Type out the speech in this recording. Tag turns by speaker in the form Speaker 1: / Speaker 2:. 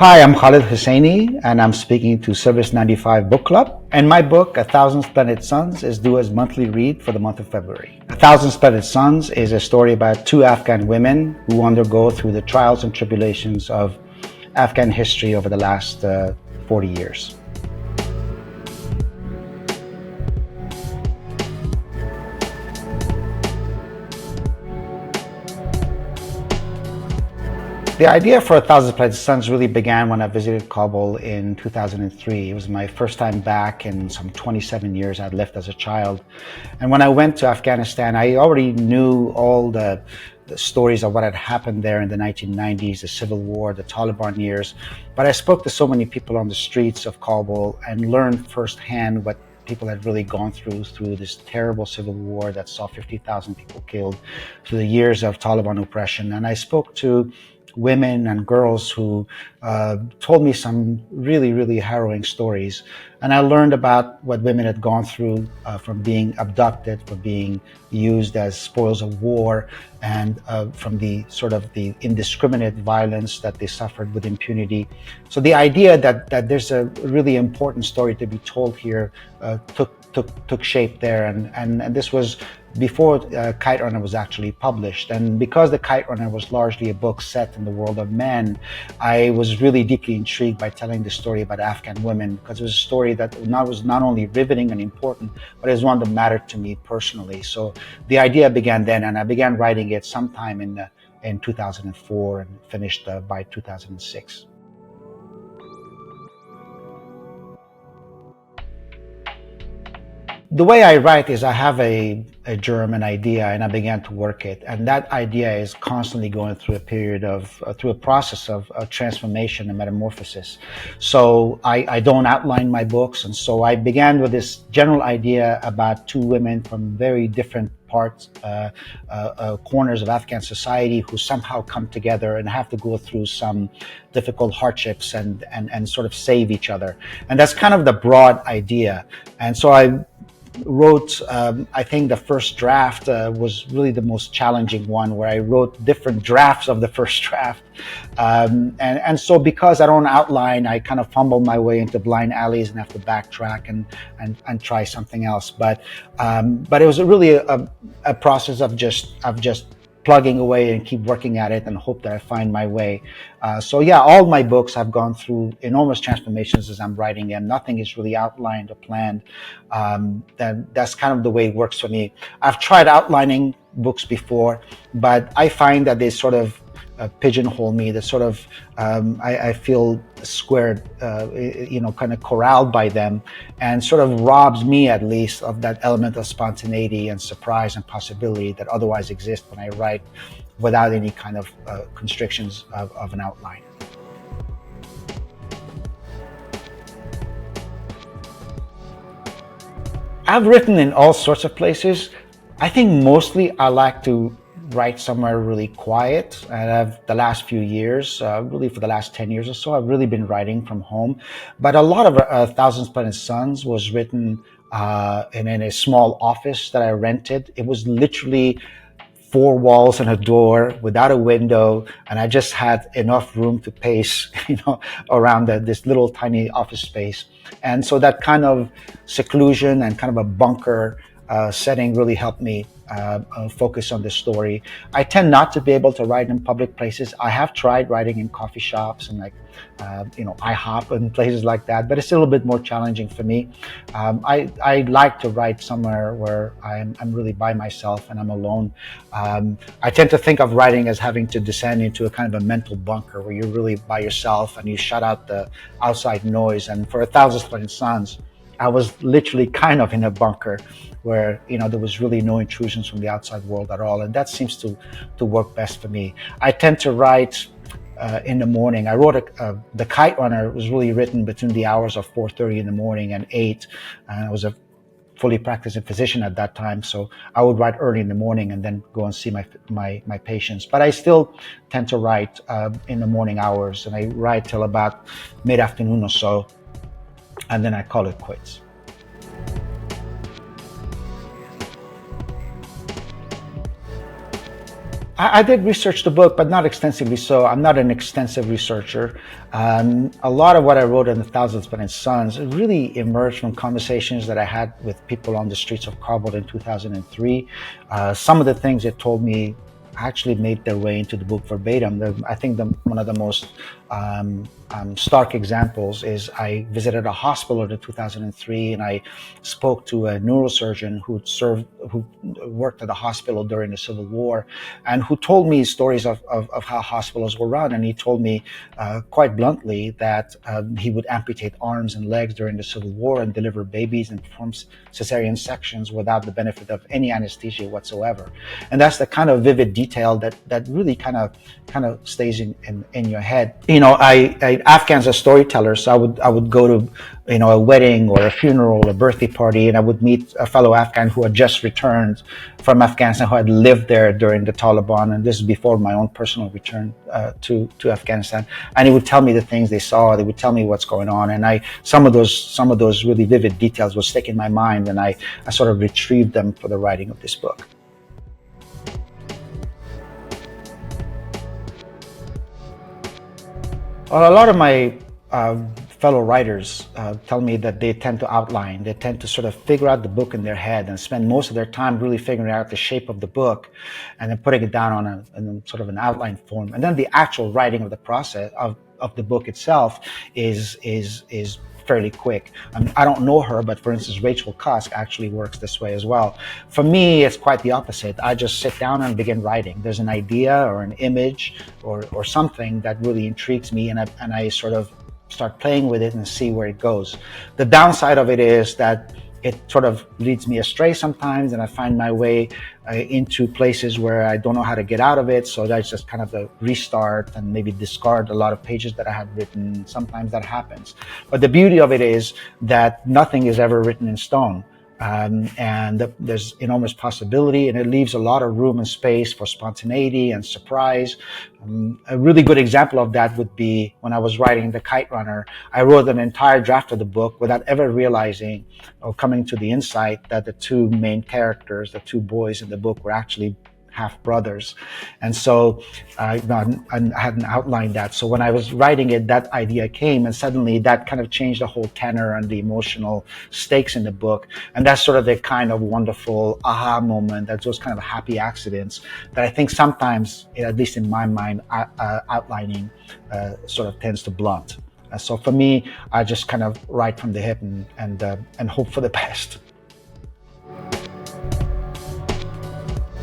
Speaker 1: Hi, I'm Khaled Hosseini, and I'm speaking to Service95 Book Club. And my book, A Thousand Splendid Suns, is due as monthly read for the month of February. A Thousand Splendid Suns is a story about two Afghan women who undergo through the trials and tribulations of Afghan history over the last 40 years. The idea for A Thousand Splendid Suns really began when I visited Kabul in 2003. It was my first time back in some 27 years. I'd left as a child. And when I went to Afghanistan, I already knew all the stories of what had happened there in the 1990s, the Civil War, the Taliban years. But I spoke to so many people on the streets of Kabul and learned firsthand what people had really gone through this terrible civil war that saw 50,000 people killed, through the years of Taliban oppression. And I spoke to women and girls who told me some really harrowing stories, and I learned about what women had gone through from being abducted, from being used as spoils of war, and from the sort of the indiscriminate violence that they suffered with impunity. So the idea that there's a really important story to be told here took shape there, and this was before Kite Runner was actually published. And because the Kite Runner was largely a book set in the world of men, I was really deeply intrigued by telling the story about Afghan women, because it was a story that was not only riveting and important, but it was one that mattered to me personally. So the idea began then, and I began writing it sometime in 2004 and finished by 2006. The way I write is I have a germ, an idea, and I began to work it. And that idea is constantly going through a process of transformation and metamorphosis. So I don't outline my books. And so I began with this general idea about two women from very different parts, corners of Afghan society, who somehow come together and have to go through some difficult hardships and sort of save each other. And that's kind of the broad idea. And so I wrote, I think the first draft was really the most challenging one, where I wrote different drafts of the first draft. And so because I don't outline, I kind of fumble my way into blind alleys and have to backtrack and try something else. But it was really a process of just plugging away and keep working at it and hope that I find my way. So yeah, all my books have gone through enormous transformations as I'm writing them. Nothing is really outlined or planned. That's kind of the way it works for me. I've tried outlining books before, but I find that they sort of pigeonhole me, that sort of I feel squared, kind of corralled by them, and sort of robs me, at least, of that element of spontaneity and surprise and possibility that otherwise exists when I write without any kind of constrictions of an outline. I've written in all sorts of places. I think mostly I like to write somewhere really quiet. And the last few years, really for the last 10 years or so, I've really been writing from home. But a lot of Thousand Splendid Suns was written in a small office that I rented. It was literally four walls and a door without a window, and I just had enough room to pace, around this little tiny office space. And so that kind of seclusion and kind of a bunker setting really helped me focus on the story. I tend not to be able to write in public places. I have tried writing in coffee shops and IHOP and places like that, but it's a little bit more challenging for me. I like to write somewhere where I'm really by myself and I'm alone. I tend to think of writing as having to descend into a kind of a mental bunker where you're really by yourself and you shut out the outside noise. And for A Thousand Splendid Suns, I was literally kind of in a bunker where there was really no intrusions from the outside world at all, and that seems to work best for me. I tend to write in the morning. I wrote The Kite Runner was really written between the hours of 4:30 in the morning and 8, and I was a fully practicing physician at that time, so I would write early in the morning and then go and see my patients. But I still tend to write in the morning hours, and I write till about mid-afternoon or so, and then I call it quits. I did research the book, but not extensively so. I'm not an extensive researcher. A lot of what I wrote in The Thousand Splendid Suns really emerged from conversations that I had with people on the streets of Kabul in 2003. Some of the things it told me actually made their way into the book verbatim. I think one of the most stark examples is I visited a hospital in 2003, and I spoke to a neurosurgeon who worked at the hospital during the Civil War, and who told me stories of how hospitals were run. And he told me quite bluntly that he would amputate arms and legs during the Civil War and deliver babies and perform cesarean sections without the benefit of any anesthesia whatsoever. And that's the kind of vivid detail that really kind of stays in your head. Afghans are storytellers, so I would go to a wedding or a funeral, a birthday party, and I would meet a fellow Afghan who had just returned from Afghanistan, who had lived there during the Taliban, and this is before my own personal return to Afghanistan. And he would tell me the things they saw. They would tell me what's going on, and some of those really vivid details would stick in my mind, and I sort of retrieved them for the writing of this book. Well, a lot of my fellow writers tell me that they tend to outline. They tend to sort of figure out the book in their head and spend most of their time really figuring out the shape of the book, and then putting it down on sort of an outline form. And then the actual writing of the process of the book itself is fairly quick. I don't know her, but for instance, Rachel Cusk actually works this way as well. For me, it's quite the opposite. I just sit down and begin writing. There's an idea or an image or something that really intrigues me, and I sort of start playing with it and see where it goes. The downside of it is that it sort of leads me astray sometimes, and I find my way into places where I don't know how to get out of it. So that's just kind of a restart and maybe discard a lot of pages that I have written. Sometimes that happens. But the beauty of it is that nothing is ever written in stone. And there's enormous possibility, and it leaves a lot of room and space for spontaneity and surprise. A really good example of that would be when I was writing The Kite Runner. I wrote an entire draft of the book without ever realizing or coming to the insight that the two main characters, the two boys in the book, were actually half brothers. And so I hadn't outlined that. So when I was writing it, that idea came, and suddenly that kind of changed the whole tenor and the emotional stakes in the book. And that's sort of the kind of wonderful aha moment, that's those kind of happy accidents that I think sometimes, at least in my mind, outlining sort of tends to blunt. So for me, I just kind of write from the hip and hope for the best.